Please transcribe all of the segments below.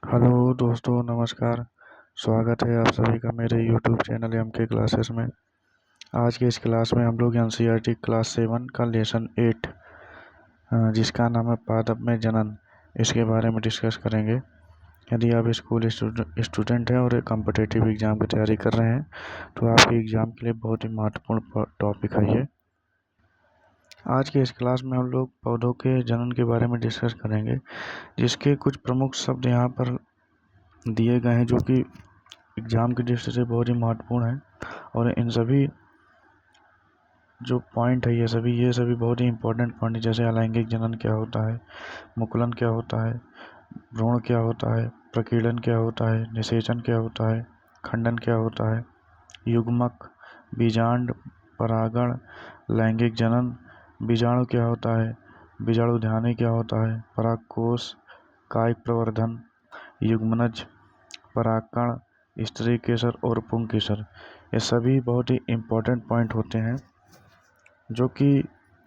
Hello दोस्तों, नमस्कार। स्वागत है आप सभी का मेरे यूट्यूब चैनल एम के क्लासेस में। आज के इस क्लास में हम लोग एनसीईआरटी क्लास 7 का लेसन 8 जिसका नाम है पादप में जनन, इसके बारे में डिस्कस करेंगे। यदि आप स्कूल स्टूडेंट हैं और एक कॉम्पिटिटिव एग्ज़ाम की तैयारी कर रहे हैं तो आपके एग्ज़ाम के लिए बहुत ही महत्वपूर्ण टॉपिक है ये। आज के इस क्लास में हम लोग पौधों के जनन के बारे में डिस्कस करेंगे, जिसके कुछ प्रमुख शब्द यहाँ पर दिए गए हैं जो कि एग्ज़ाम की दृष्टि से बहुत ही महत्वपूर्ण है। और इन सभी जो पॉइंट है ये सभी बहुत ही इंपॉर्टेंट पॉइंट है। जैसे अलैंगिक जनन क्या होता है, मुकुलन क्या होता है, भ्रूण क्या होता है, प्रकीर्णन क्या होता है, निषेचन क्या होता है, खंडन क्या होता है, युग्मक, बीजांड, परागण, लैंगिक जनन, बीजाणु क्या होता है, बीजाणुधानी क्या होता है, परागकोश, कायिक प्रवर्धन, युग्मनज, परागकण, स्त्री केसर और पुंकेसर। ये सभी बहुत ही इम्पोर्टेंट पॉइंट होते हैं जो कि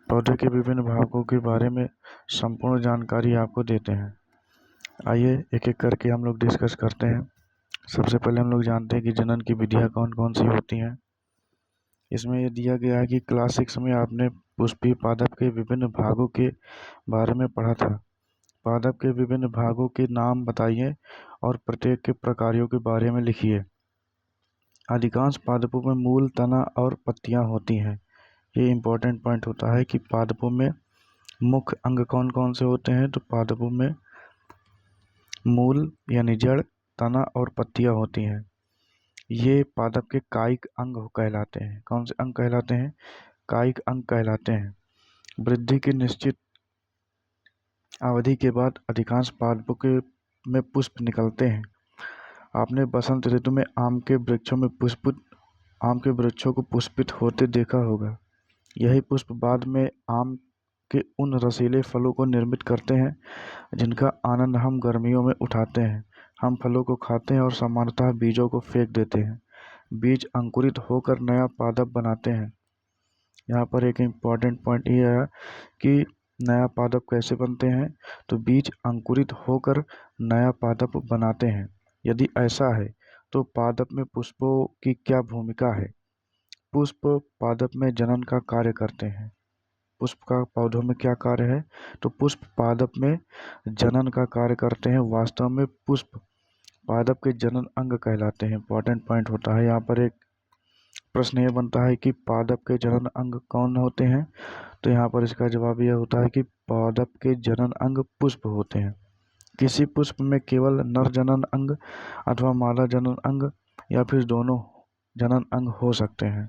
पौधे के विभिन्न भागों के बारे में संपूर्ण जानकारी आपको देते हैं। आइए एक एक करके हम लोग डिस्कस करते हैं। सबसे पहले हम लोग जानते हैं कि जनन की विधियाँ कौन कौन सी होती हैं। इसमें ये दिया गया है कि क्लास 6 में आपने पुष्पीय पादप के विभिन्न भागों के बारे में पढ़ा था। पादप के विभिन्न भागों के नाम बताइए और प्रत्येक के प्रकारों के बारे में लिखिए। अधिकांश पादपों में मूल, तना और पत्तियां होती हैं। ये इम्पोर्टेंट पॉइंट होता है कि पादपों में मुख्य अंग कौन कौन से होते हैं। तो पादपों में मूल यानी जड़, तना और पत्तियां होती हैं। ये पादप के कायिक अंग कहलाते हैं। कौन से अंग कहलाते हैं? कायिक अंग कहलाते हैं। वृद्धि की निश्चित अवधि के बाद अधिकांश पादपों के में पुष्प निकलते हैं। आपने बसंत ऋतु में आम के वृक्षों को पुष्पित होते देखा होगा। यही पुष्प बाद में आम के उन रसीले फलों को निर्मित करते हैं जिनका आनंद हम गर्मियों में उठाते हैं। हम फलों को खाते हैं और सामान्यतः बीजों को फेंक देते हैं। बीज अंकुरित होकर नया पादप बनाते हैं। यहाँ पर एक इम्पॉर्टेंट पॉइंट ये है कि नया पादप कैसे बनते हैं। तो बीज अंकुरित होकर नया पादप बनाते हैं। यदि ऐसा है तो पादप में पुष्पों की क्या भूमिका है? पुष्प पादप में जनन का कार्य करते हैं। पुष्प का पौधों में क्या कार्य है? तो पुष्प पादप में जनन का कार्य करते हैं। वास्तव में पुष्प पादप के जनन अंग कहलाते हैं। इंपॉर्टेंट पॉइंट होता है। यहाँ पर एक प्रश्न ये बनता है कि पादप के जनन अंग कौन होते हैं। तो यहाँ पर इसका जवाब यह होता है कि पादप के जनन अंग पुष्प होते हैं। किसी पुष्प में केवल नर जनन अंग अथवा मादा जनन अंग या फिर दोनों जनन अंग हो सकते हैं।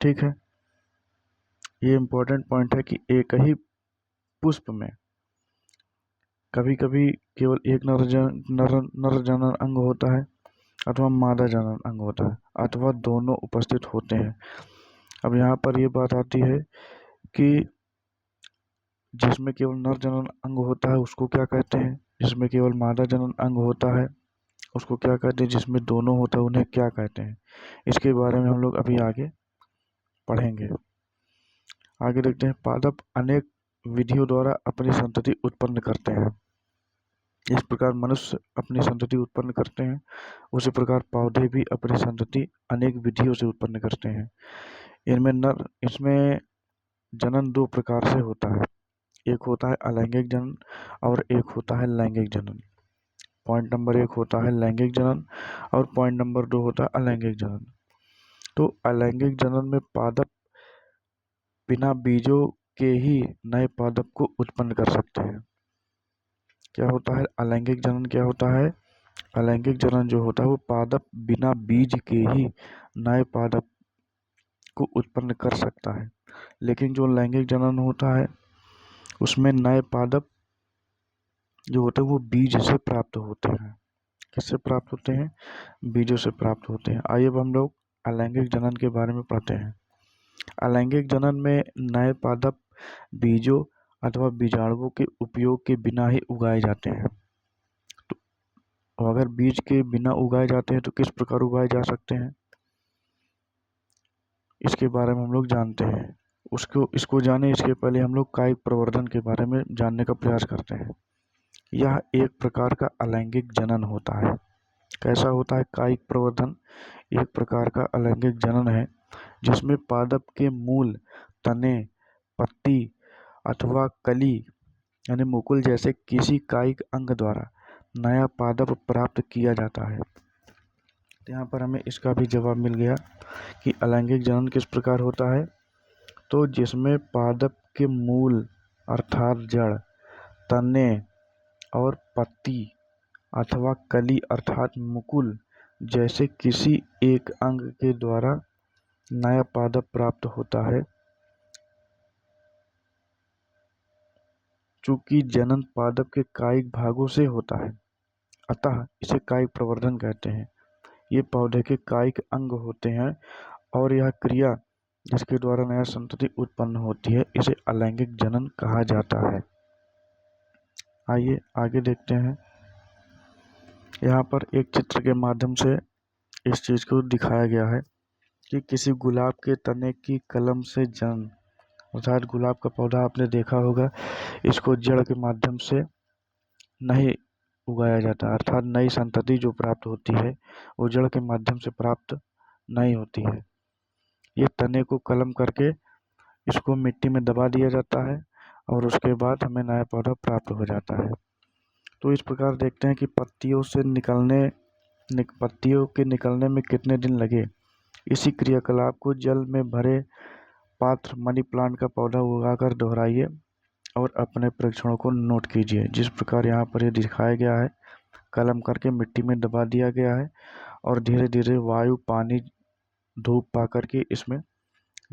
ठीक है, ये इम्पोर्टेंट पॉइंट है कि एक ही पुष्प में कभी कभी केवल एक नर जनन अंग होता है अथवा मादा जनन अंग होता है अथवा दोनों उपस्थित होते हैं। अब यहाँ पर ये बात आती है कि जिसमें केवल नर जनन अंग होता है उसको क्या कहते हैं, जिसमें केवल मादा जनन अंग होता है उसको क्या कहते हैं, जिसमें दोनों होता है उन्हें क्या कहते हैं। इसके बारे में हम लोग अभी आगे पढ़ेंगे। आगे देखते हैं। पादप अनेक विधियों द्वारा अपनी संतति उत्पन्न करते हैं। इस प्रकार मनुष्य अपनी संतति उत्पन्न करते हैं, उसी प्रकार पौधे भी अपनी संतति अनेक विधियों से उत्पन्न करते हैं। इसमें जनन दो प्रकार से होता है। एक होता है अलैंगिक जनन और एक होता है लैंगिक जनन। पॉइंट नंबर 1 होता है लैंगिक जनन और पॉइंट नंबर 2 होता है अलैंगिक जनन। तो अलैंगिक जनन में पादप बिना बीजों के ही नए पादप को उत्पन्न कर सकते हैं। क्या होता है अलैंगिक जनन? क्या होता है अलैंगिक जनन? जो होता है वो पादप बिना बीज के ही नए पादप को उत्पन्न कर सकता है। लेकिन जो लैंगिक जनन होता है उसमें नए पादप जो होते हैं वो बीज से प्राप्त होते हैं। किससे प्राप्त होते हैं? बीजों से प्राप्त होते हैं। आइए अब हम लोग अलैंगिक जनन के बारे में पढ़ते हैं। अलैंगिक जनन में नए पादप बीजों अथवा बीजाणुओं के उपयोग के बिना ही उगाए जाते हैं। तो अगर बीज के बिना उगाए जाते हैं तो किस प्रकार उगाए जा सकते हैं, इसके बारे में हम लोग जानते हैं। इसको जाने इसके पहले हम लोग कायिक प्रवर्धन के बारे में जानने का प्रयास करते हैं। यह एक प्रकार का अलैंगिक जनन होता है। कैसा होता है कायिक प्रवर्धन? एक प्रकार का अलैंगिक जनन है जिसमें पादप के मूल, तने, पत्ती अथवा कली यानी मुकुल जैसे किसी कायिक अंग द्वारा नया पादप प्राप्त किया जाता है। तो यहाँ पर हमें इसका भी जवाब मिल गया कि अलैंगिक जनन किस प्रकार होता है। तो जिसमें पादप के मूल अर्थात जड़, तने और पत्ती अथवा कली अर्थात मुकुल जैसे किसी एक अंग के द्वारा नया पादप प्राप्त होता है। चूंकि जनन पादप के कायिक भागों से होता है, अतः इसे कायिक प्रवर्धन कहते हैं। ये पौधे के कायिक अंग होते हैं और यह क्रिया जिसके द्वारा नया संतति उत्पन्न होती है इसे अलैंगिक जनन कहा जाता है। आइए आगे देखते हैं। यहाँ पर एक चित्र के माध्यम से इस चीज को दिखाया गया है कि किसी गुलाब के तने की कलम से जनन, अर्थात गुलाब का पौधा आपने देखा होगा, इसको जड़ के माध्यम से नहीं उगाया जाता, अर्थात नई संतति जो प्राप्त होती है वो जड़ के माध्यम से प्राप्त नहीं होती है। ये तने को कलम करके इसको मिट्टी में दबा दिया जाता है और उसके बाद हमें नया पौधा प्राप्त हो जाता है। तो इस प्रकार देखते हैं कि पत्तियों के निकलने में कितने दिन लगे। इसी क्रियाकलाप को जल में भरे पात्र मनी प्लांट का पौधा उगाकर दोहराइए और अपने परीक्षणों को नोट कीजिए। जिस प्रकार यहाँ पर ये दिखाया गया है, कलम करके मिट्टी में दबा दिया गया है और धीरे धीरे वायु, पानी, धूप पा करके इसमें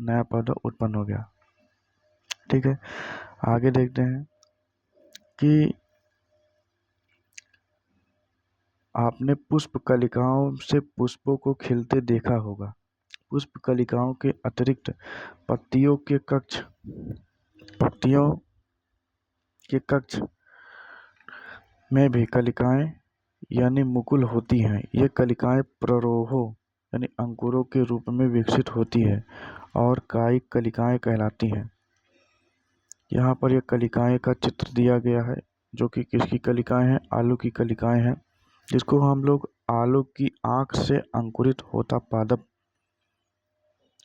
नया पौधा उत्पन्न हो गया। ठीक है, आगे देखते हैं कि आपने पुष्प कलिकाओं से पुष्पों को खिलते देखा होगा। पुष्प कलिकाओं के अतिरिक्त पत्तियों के कक्ष में भी कलिकाएं यानी मुकुल होती हैं। ये कलिकाएं प्ररोहों यानी अंकुरों के रूप में विकसित होती है और कायिक कलिकाएं कहलाती हैं। यहाँ पर यह कलिकाएं का चित्र दिया गया है जो कि किसकी कलिकाएं हैं? आलू की कलिकाएं हैं, जिसको हम लोग आलू की आंख से अंकुरित होता पादप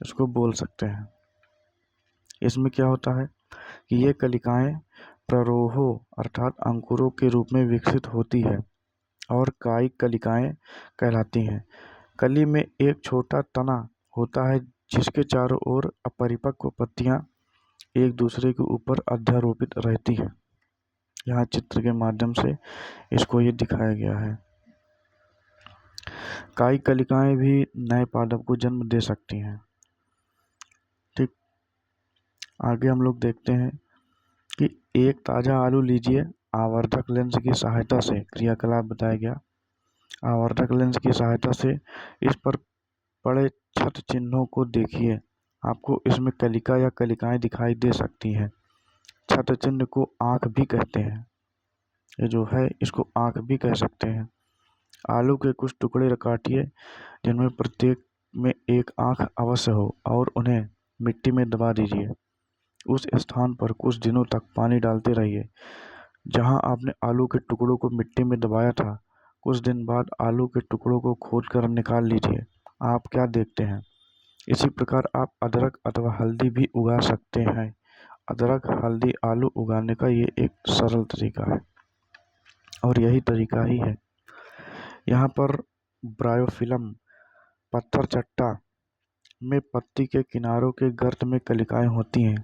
इसको बोल सकते हैं। इसमें क्या होता है कि ये कलिकाएं प्ररोहों अर्थात अंकुरों के रूप में विकसित होती है और कायिक कलिकाएं कहलाती हैं। कली में एक छोटा तना होता है जिसके चारों ओर अपरिपक्व पत्तियां एक दूसरे के ऊपर अध्यारोपित रहती हैं। यहाँ चित्र के माध्यम से इसको ये दिखाया गया है। कायिक कलिकाएं भी नए पादप को जन्म दे सकती हैं। ठीक, आगे हम लोग देखते हैं कि एक ताजा आलू लीजिए, आवर्धक लेंस की सहायता से क्रियाकलाप बताया गया। आवर्धक लेंस की सहायता से इस पर पड़े छत चिन्हों को देखिए। आपको इसमें कलिका या कलिकाएं दिखाई दे सकती हैं। छत चिन्ह को आंख भी कहते हैं। ये जो है इसको आंख भी कह सकते हैं। आलू के कुछ टुकड़े काटिए जिनमें प्रत्येक में एक आंख अवश्य हो और उन्हें मिट्टी में दबा दीजिए। उस स्थान पर कुछ दिनों तक पानी डालते रहिए जहां आपने आलू के टुकड़ों को मिट्टी में दबाया था। कुछ दिन बाद आलू के टुकड़ों को खोदकर निकाल लीजिए। आप क्या देखते हैं? इसी प्रकार आप अदरक अथवा हल्दी भी उगा सकते हैं। अदरक, हल्दी, आलू उगाने का ये एक सरल तरीका है और यही तरीका ही है। यहाँ पर ब्रायोफिलम पत्थर चट्टा में पत्ती के किनारों के गर्त में कलिकाएं होती हैं।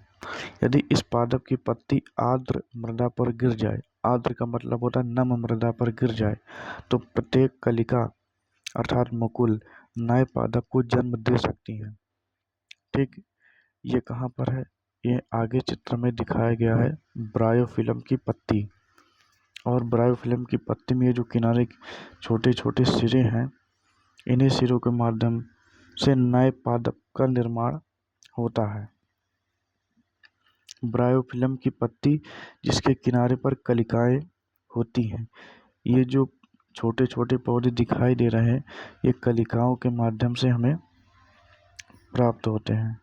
यदि इस पादप की पत्ती आर्द्र मृदा पर गिर जाए, आर्द्र का मतलब होता है नम मृदा पर गिर जाए, तो प्रत्येक कलिका अर्थात मुकुल नए पादप को जन्म दे सकती हैं। ठीक, ये कहाँ पर है? ये आगे चित्र में दिखाया गया है ब्रायोफिलम की पत्ती। और ब्रायोफिलम की पत्ती में ये जो किनारे छोटे छोटे सिरे हैं, इन्हीं सिरों के माध्यम से नए पादप का निर्माण होता है। ब्रायोफिलम की पत्ती जिसके किनारे पर कलिकाएं होती हैं। ये जो छोटे छोटे पौधे दिखाई दे रहे हैं ये कलिकाओं के माध्यम से हमें प्राप्त होते हैं।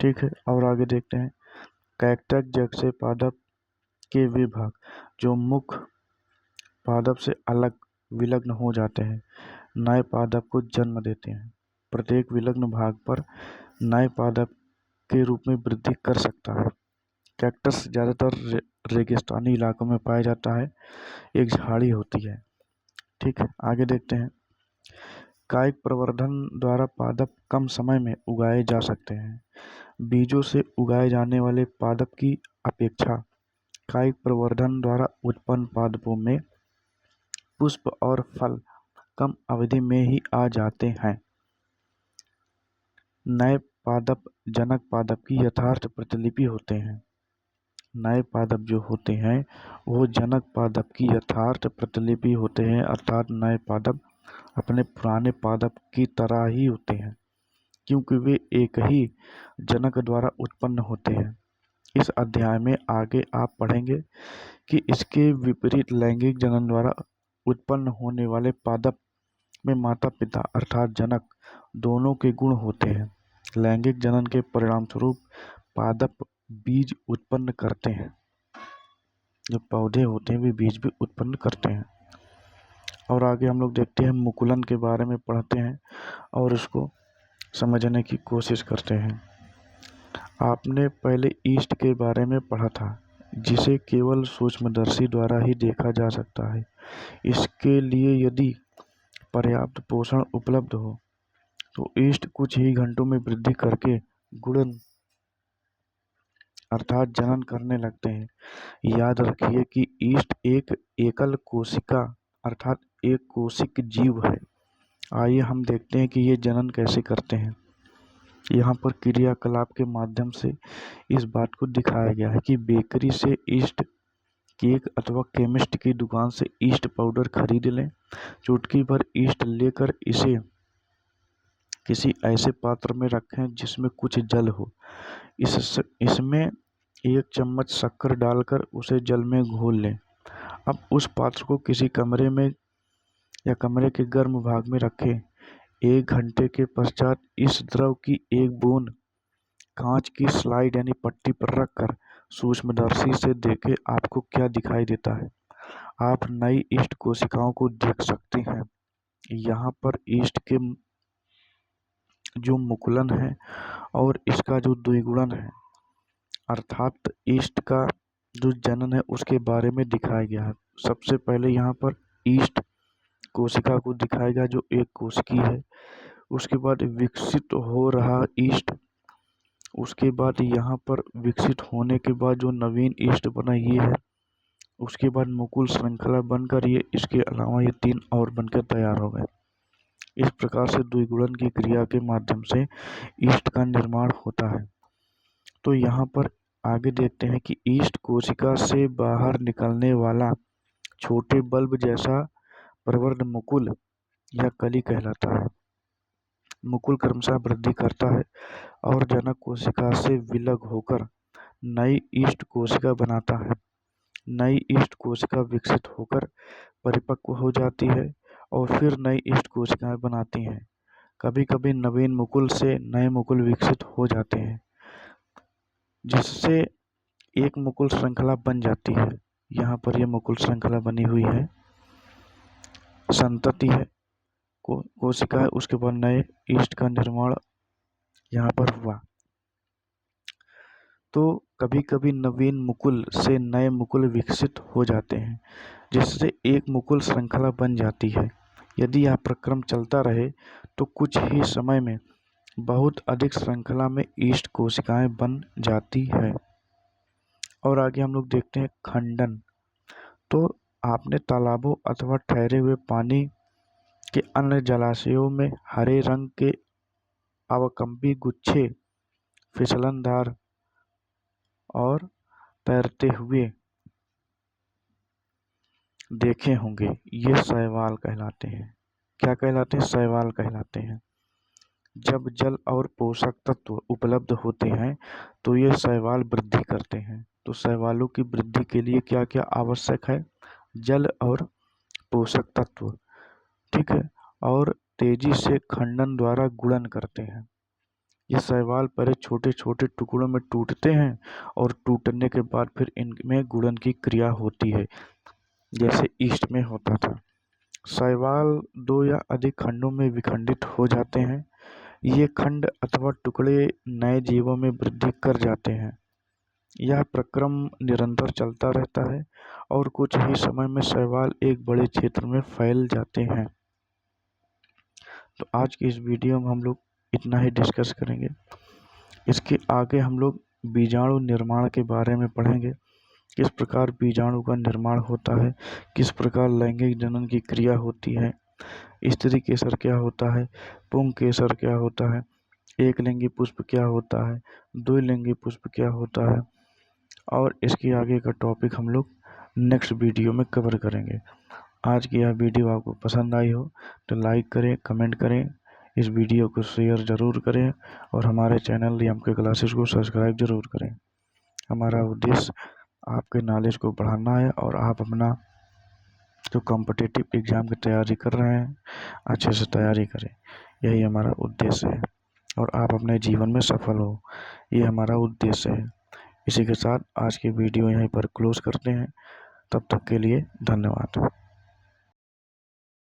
ठीक है, और आगे देखते हैं। कैक्टस जैसे पादप के वे भाग जो मुख पादप से अलग विलग्न हो जाते हैं, नए पादप को जन्म देते हैं। प्रत्येक विलग्न भाग पर नए पादप के रूप में वृद्धि कर सकता है। कैक्टस ज़्यादातर रेगिस्तानी इलाकों में पाया जाता है, एक झाड़ी होती है। ठीक है, आगे देखते हैं। कायिक प्रवर्धन द्वारा पादप कम समय में उगाए जा सकते हैं। बीजों से उगाए जाने वाले पादप की अपेक्षा कायिक प्रवर्धन द्वारा उत्पन्न पादपों में पुष्प और फल कम अवधि में ही आ जाते हैं। नए पादप जनक पादप की यथार्थ प्रतिलिपि होते हैं। नए पादप जो होते हैं वो जनक पादप की यथार्थ प्रतिलिपि होते हैं, अर्थात नए पादप अपने पुराने पादप की तरह ही होते हैं, क्योंकि वे एक ही जनक द्वारा उत्पन्न होते हैं। इस अध्याय में आगे आप पढ़ेंगे कि इसके विपरीत लैंगिक जनन द्वारा उत्पन्न होने वाले पादप में माता पिता अर्थात जनक दोनों के गुण होते हैं। लैंगिक जनन के परिणामस्वरूप पादप बीज उत्पन्न करते हैं। जो पौधे होते हैं वे बीज भी उत्पन्न करते हैं। और आगे हम लोग देखते हैं, मुकुलन के बारे में पढ़ते हैं और इसको समझने की कोशिश करते हैं। आपने पहले ईस्ट के बारे में पढ़ा था, जिसे केवल सूक्ष्मदर्शी द्वारा ही देखा जा सकता है। इसके लिए यदि पर्याप्त पोषण उपलब्ध हो तो ईस्ट कुछ ही घंटों में वृद्धि करके गुणन अर्थात जनन करने लगते हैं। याद रखिए कि ईस्ट एक एकल कोशिका अर्थात एक कोशिक जीव है। आइए हम देखते हैं कि ये जनन कैसे करते हैं। यहाँ पर क्रियाकलाप के माध्यम से इस बात को दिखाया गया है कि बेकरी से ईस्ट केक अथवा केमिस्ट की दुकान से ईस्ट पाउडर खरीद लें। चुटकी भर ईस्ट लेकर इसे किसी ऐसे पात्र में रखें जिसमें कुछ जल हो। इसमें 1 चम्मच शक्कर डालकर उसे जल में घोल लें। अब उस पात्र को किसी कमरे में या कमरे के गर्म भाग में रखें। 1 घंटे के पश्चात इस द्रव की एक बूंद कांच की स्लाइड यानी पट्टी पर रखकर सूक्ष्मदर्शी से देखें आपको क्या दिखाई देता है। आप नई ईस्ट कोशिकाओं को देख सकते हैं। यहाँ पर ईस्ट के जो मुकुलन है और इसका जो द्विगुणन है अर्थात ईस्ट का जो जनन है उसके बारे में दिखाया गया है। सबसे पहले यहाँ पर ईस्ट कोशिका को दिखाया गया जो एक कोशिकी है। उसके बाद विकसित हो रहा ईस्ट, उसके बाद यहाँ पर विकसित होने के बाद जो नवीन ईस्ट बना ये है। उसके बाद मुकुल श्रृंखला बनकर ये इसके अलावा ये 3 और बनकर तैयार हो गए। इस प्रकार से द्विगुणन की क्रिया के माध्यम से ईस्ट का निर्माण होता है। तो यहाँ पर आगे देखते हैं कि ईस्ट कोशिका से बाहर निकलने वाला छोटे बल्ब जैसा प्रवर्ध मुकुल या कली कहलाता है। मुकुल क्रमशः वृद्धि करता है और जनक कोशिका से विलग होकर नई ईस्ट कोशिका बनाता है। नई ईस्ट कोशिका विकसित होकर परिपक्व हो जाती है और फिर नई ईस्ट कोशिकाएं बनाती हैं। कभी कभी नवीन मुकुल से नए मुकुल विकसित हो जाते हैं, जिससे एक मुकुल श्रृंखला बन जाती है। यहाँ पर यह मुकुल श्रृंखला बनी हुई है, संतति है, कोशिका है। उसके बाद नए ईस्ट का निर्माण यहाँ पर हुआ। तो कभी कभी नवीन मुकुल से नए मुकुल विकसित हो जाते हैं, जिससे एक मुकुल श्रृंखला बन जाती है। यदि यह प्रक्रम चलता रहे तो कुछ ही समय में बहुत अधिक श्रृंखला में ईस्ट कोशिकाएं बन जाती है। और आगे हम लोग देखते हैं खंडन। तो आपने तालाबों अथवा ठहरे हुए पानी के अन्य जलाशयों में हरे रंग के अवकंपी गुच्छे फिसलनदार और तैरते हुए देखे होंगे। ये शैवाल कहलाते हैं। क्या कहलाते हैं? शैवाल कहलाते हैं। जब जल और पोषक तत्व उपलब्ध होते हैं तो ये शैवाल वृद्धि करते हैं। तो शैवालों की वृद्धि के लिए क्या क्या आवश्यक है? जल और पोषक तत्व, ठीक है, और तेजी से खंडन द्वारा गुणन करते हैं। ये शैवाल पहले छोटे छोटे टुकड़ों में टूटते हैं और टूटने के बाद फिर इनमें गुणन की क्रिया होती है। जैसे ईस्ट में होता था। शैवाल 2 या अधिक खंडों में विखंडित हो जाते हैं। ये खंड अथवा टुकड़े नए जीवों में वृद्धि कर जाते हैं। यह प्रक्रम निरंतर चलता रहता है और कुछ ही समय में शैवाल एक बड़े क्षेत्र में फैल जाते हैं। तो आज की इस वीडियो में हम लोग इतना ही डिस्कस करेंगे। इसके आगे हम लोग बीजाणु निर्माण के बारे में पढ़ेंगे। किस प्रकार बीजाणु का निर्माण होता है, किस प्रकार लैंगिक जनन की क्रिया होती है, स्त्री केसर क्या होता है, पुंग केसर क्या होता है, एक लिंगी पुष्प क्या होता है, द्विलिंगी पुष्प क्या होता है, और इसके आगे का टॉपिक हम लोग नेक्स्ट वीडियो में कवर करेंगे। आज की यह वीडियो आपको पसंद आई हो तो लाइक करें, कमेंट करें, इस वीडियो को शेयर ज़रूर करें और हमारे चैनल एमके क्लासेस को सब्सक्राइब ज़रूर करें। हमारा उद्देश्य आपके नॉलेज को बढ़ाना है और आप अपना जो कॉम्पिटिटिव एग्ज़ाम की तैयारी कर रहे हैं अच्छे से तैयारी करें। यही हमारा उद्देश्य है और आप अपने जीवन में सफल हो, ये हमारा उद्देश्य है। इसी के साथ आज की वीडियो यहीं पर क्लोज करते हैं। तब तक के लिए धन्यवाद।